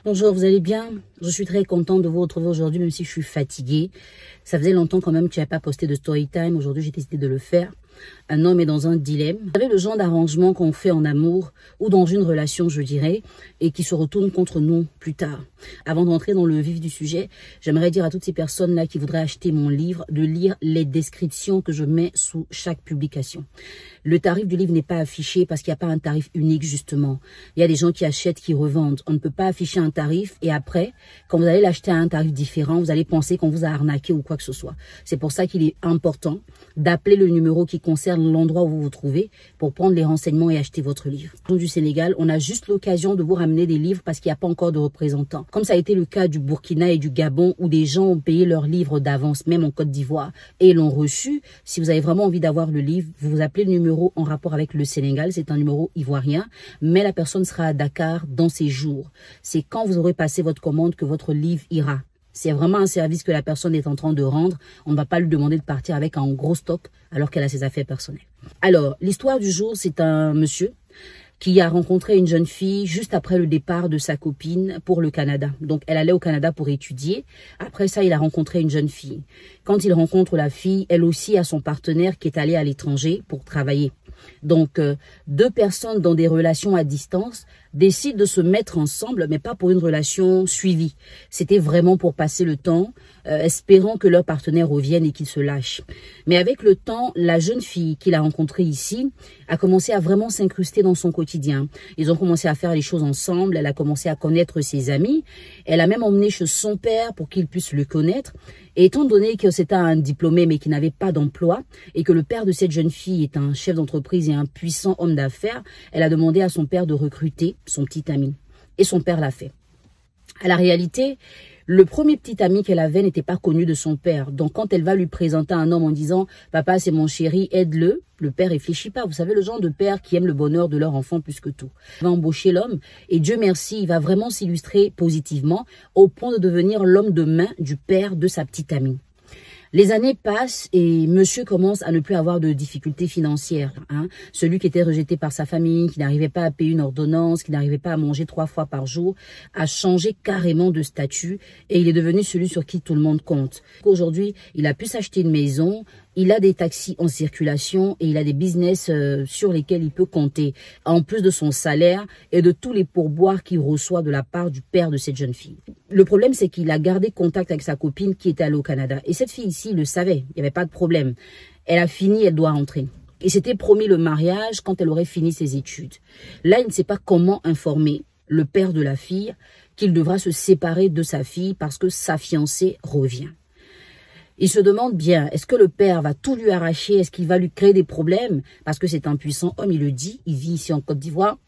Bonjour, vous allez bien? Je suis très contente de vous retrouver aujourd'hui, même si je suis fatiguée. Ça faisait longtemps quand même que je n'avais pas posté de story time. Aujourd'hui, j'ai décidé de le faire. Un homme est dans un dilemme. Vous savez, le genre d'arrangement qu'on fait en amour ou dans une relation, je dirais, et qui se retourne contre nous plus tard. Avant d'entrer dans le vif du sujet, j'aimerais dire à toutes ces personnes-là qui voudraient acheter mon livre de lire les descriptions que je mets sous chaque publication. Le tarif du livre n'est pas affiché parce qu'il n'y a pas un tarif unique, justement. Il y a des gens qui achètent, qui revendent. On ne peut pas afficher un tarif et après, quand vous allez l'acheter à un tarif différent, vous allez penser qu'on vous a arnaqué ou quoi que ce soit. C'est pour ça qu'il est important d'appeler le numéro qui concerne l'endroit où vous vous trouvez pour prendre les renseignements et acheter votre livre. Du Sénégal, on a juste l'occasion de vous ramener des livres parce qu'il n'y a pas encore de représentants. Comme ça a été le cas du Burkina et du Gabon où des gens ont payé leurs livres d'avance, même en Côte d'Ivoire, et l'ont reçu. Si vous avez vraiment envie d'avoir le livre, vous vous appelez le numéro en rapport avec le Sénégal, c'est un numéro ivoirien, mais la personne sera à Dakar dans ces jours. C'est quand vous aurez passé votre commande que votre livre ira. C'est vraiment un service que la personne est en train de rendre. On ne va pas lui demander de partir avec un gros stock alors qu'elle a ses affaires personnelles. Alors, l'histoire du jour, c'est un monsieur qui a rencontré une jeune fille juste après le départ de sa copine pour le Canada. Donc, elle allait au Canada pour étudier. Après ça, il a rencontré une jeune fille. Quand il rencontre la fille, elle aussi a son partenaire qui est allé à l'étranger pour travailler. Donc, deux personnes dans des relations à distance décident de se mettre ensemble, mais pas pour une relation suivie. C'était vraiment pour passer le temps, espérant que leur partenaire revienne et qu'il se lâche. Mais avec le temps, la jeune fille qu'il a rencontrée ici a commencé à vraiment s'incruster dans son quotidien. Ils ont commencé à faire les choses ensemble, elle a commencé à connaître ses amis, elle a même emmené chez son père pour qu'il puisse le connaître. Et étant donné que c'était un diplômé mais qui n'avait pas d'emploi et que le père de cette jeune fille est un chef d'entreprise et un puissant homme d'affaires, elle a demandé à son père de recruter son petit ami. Et son père l'a fait. À la réalité, le premier petit ami qu'elle avait n'était pas connu de son père. Donc, quand elle va lui présenter un homme en disant « Papa, c'est mon chéri, aide-le », le père réfléchit pas. Vous savez, le genre de père qui aime le bonheur de leur enfant plus que tout. Il va embaucher l'homme et Dieu merci, il va vraiment s'illustrer positivement au point de devenir l'homme de main du père de sa petite amie. Les années passent et monsieur commence à ne plus avoir de difficultés financières. Celui qui était rejeté par sa famille, qui n'arrivait pas à payer une ordonnance, qui n'arrivait pas à manger 3 fois par jour, a changé carrément de statut et il est devenu celui sur qui tout le monde compte. Aujourd'hui, il a pu s'acheter une maison, il a des taxis en circulation et il a des business sur lesquels il peut compter, en plus de son salaire et de tous les pourboires qu'il reçoit de la part du père de cette jeune fille. Le problème, c'est qu'il a gardé contact avec sa copine qui était allée au Canada. Et cette fille ici le savait, il n'y avait pas de problème. Elle a fini, elle doit rentrer. Et s'était promis le mariage quand elle aurait fini ses études. Là, il ne sait pas comment informer le père de la fille qu'il devra se séparer de sa fille parce que sa fiancée revient. Il se demande bien, est-ce que le père va tout lui arracher? Est-ce qu'il va lui créer des problèmes? Parce que c'est un puissant homme, il le dit, il vit ici en Côte d'Ivoire.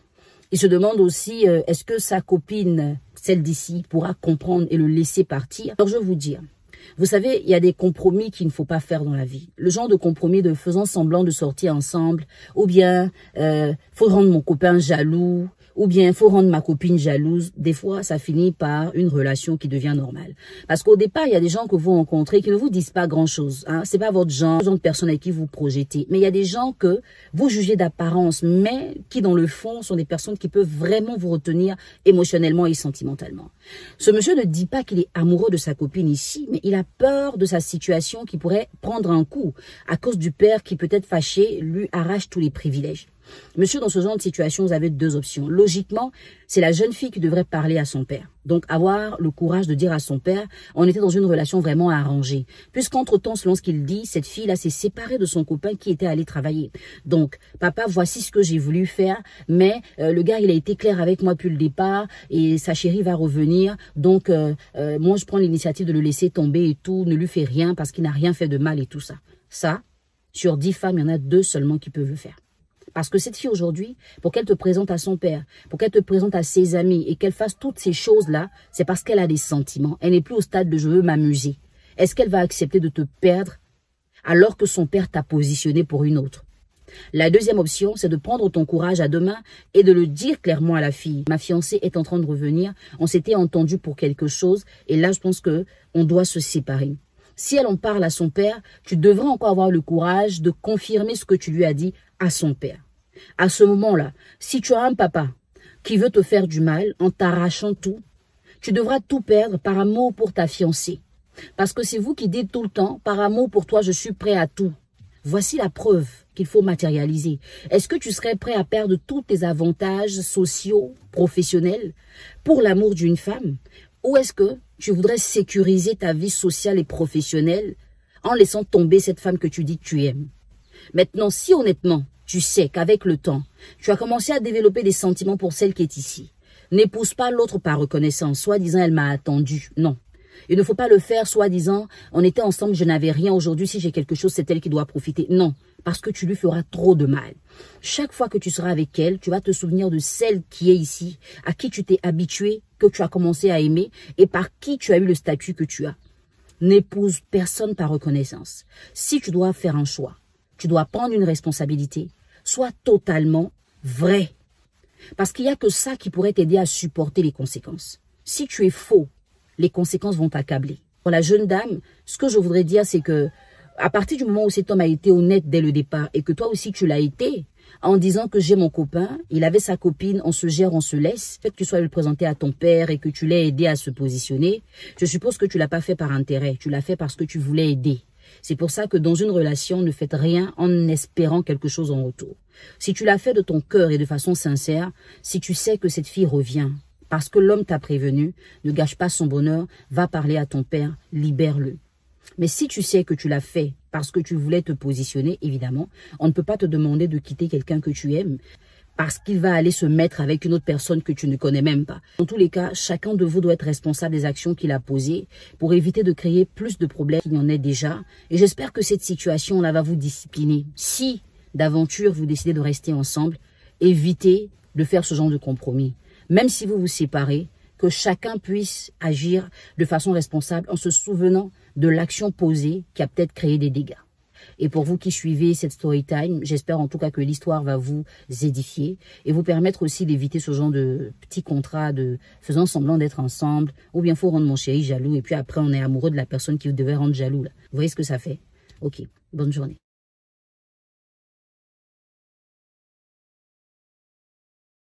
Il se demande aussi, est-ce que sa copine, celle d'ici, pourra comprendre et le laisser partir? Alors je vais vous dire, vous savez, il y a des compromis qu'il ne faut pas faire dans la vie. Le genre de compromis de faisant semblant de sortir ensemble, ou bien faut rendre mon copain jaloux, ou bien faut rendre ma copine jalouse. Des fois, ça finit par une relation qui devient normale. Parce qu'au départ, il y a des gens que vous rencontrez qui ne vous disent pas grand-chose. C'est pas votre genre de personne avec qui vous projetez. Mais il y a des gens que vous jugez d'apparence, mais qui dans le fond sont des personnes qui peuvent vraiment vous retenir émotionnellement et sentimentalement. Ce monsieur ne dit pas qu'il est amoureux de sa copine ici, mais il a peur de sa situation qui pourrait prendre un coup à cause du père qui peut-être fâché lui arrache tous les privilèges. Monsieur, dans ce genre de situation, vous avez deux options. Logiquement, c'est la jeune fille qui devrait parler à son père. Donc, avoir le courage de dire à son père, on était dans une relation vraiment arrangée. Puisqu'entre-temps, selon ce qu'il dit, cette fille-là s'est séparée de son copain qui était allé travailler. Donc, papa, voici ce que j'ai voulu faire, mais le gars, il a été clair avec moi depuis le départ et sa chérie va revenir. Donc, moi, je prends l'initiative de le laisser tomber et tout, ne lui fais rien parce qu'il n'a rien fait de mal et tout ça. Ça, sur 10 femmes, il y en a 2 seulement qui peuvent le faire. Parce que cette fille aujourd'hui, pour qu'elle te présente à son père, pour qu'elle te présente à ses amis et qu'elle fasse toutes ces choses-là, c'est parce qu'elle a des sentiments. Elle n'est plus au stade de « je veux m'amuser ». Est-ce qu'elle va accepter de te perdre alors que son père t'a positionné pour une autre? La deuxième option, c'est de prendre ton courage à deux mains et de le dire clairement à la fille. Ma fiancée est en train de revenir, on s'était entendu pour quelque chose et là, je pense que on doit se séparer. Si elle en parle à son père, tu devrais encore avoir le courage de confirmer ce que tu lui as dit à son père. À ce moment-là, si tu as un papa qui veut te faire du mal en t'arrachant tout, Tu devras tout perdre par amour pour ta fiancée. Parce que c'est vous qui dites tout le temps, par amour pour toi, je suis prêt à tout. Voici la preuve qu'il faut matérialiser. Est-ce que tu serais prêt à perdre tous tes avantages sociaux, professionnels, pour l'amour d'une femme? Ou est-ce que tu voudrais sécuriser ta vie sociale et professionnelle en laissant tomber cette femme que tu dis que tu aimes? Maintenant, si honnêtement, tu sais qu'avec le temps, tu as commencé à développer des sentiments pour celle qui est ici, n'épouse pas l'autre par reconnaissance, soi-disant elle m'a attendu. Non. Il ne faut pas le faire, soi-disant, on était ensemble, je n'avais rien, aujourd'hui, si j'ai quelque chose, c'est elle qui doit profiter. Non, parce que tu lui feras trop de mal. Chaque fois que tu seras avec elle, tu vas te souvenir de celle qui est ici, à qui tu t'es habitué, que tu as commencé à aimer et par qui tu as eu le statut que tu as. N'épouse personne par reconnaissance. Si tu dois faire un choix, tu dois prendre une responsabilité, sois totalement vrai. Parce qu'il n'y a que ça qui pourrait t'aider à supporter les conséquences. Si tu es faux, les conséquences vont t'accabler. Pour la jeune dame, ce que je voudrais dire, c'est que à partir du moment où cet homme a été honnête dès le départ et que toi aussi tu l'as été, en disant que j'ai mon copain, il avait sa copine, on se gère, on se laisse, fait que tu sois le présenter à ton père et que tu l'aies aidé à se positionner, je suppose que tu l'as pas fait par intérêt, tu l'as fait parce que tu voulais aider. C'est pour ça que dans une relation, ne faites rien en espérant quelque chose en retour. Si tu l'as fait de ton cœur et de façon sincère, si tu sais que cette fille revient, parce que l'homme t'a prévenu, ne gâche pas son bonheur, va parler à ton père, libère-le. Mais si tu sais que tu l'as fait parce que tu voulais te positionner, évidemment, on ne peut pas te demander de quitter quelqu'un que tu aimes parce qu'il va aller se mettre avec une autre personne que tu ne connais même pas. Dans tous les cas, chacun de vous doit être responsable des actions qu'il a posées pour éviter de créer plus de problèmes qu'il y en ait déjà. Et j'espère que cette situation-là va vous discipliner. Si d'aventure vous décidez de rester ensemble, évitez de faire ce genre de compromis. Même si vous vous séparez, que chacun puisse agir de façon responsable en se souvenant de l'action posée qui a peut-être créé des dégâts. Et pour vous qui suivez cette story time, j'espère en tout cas que l'histoire va vous édifier et vous permettre aussi d'éviter ce genre de petits contrats de faisant semblant d'être ensemble, ou bien faut rendre mon chéri jaloux et puis après on est amoureux de la personne qui devait rendre jaloux. Là. Vous voyez ce que ça fait? Ok, bonne journée.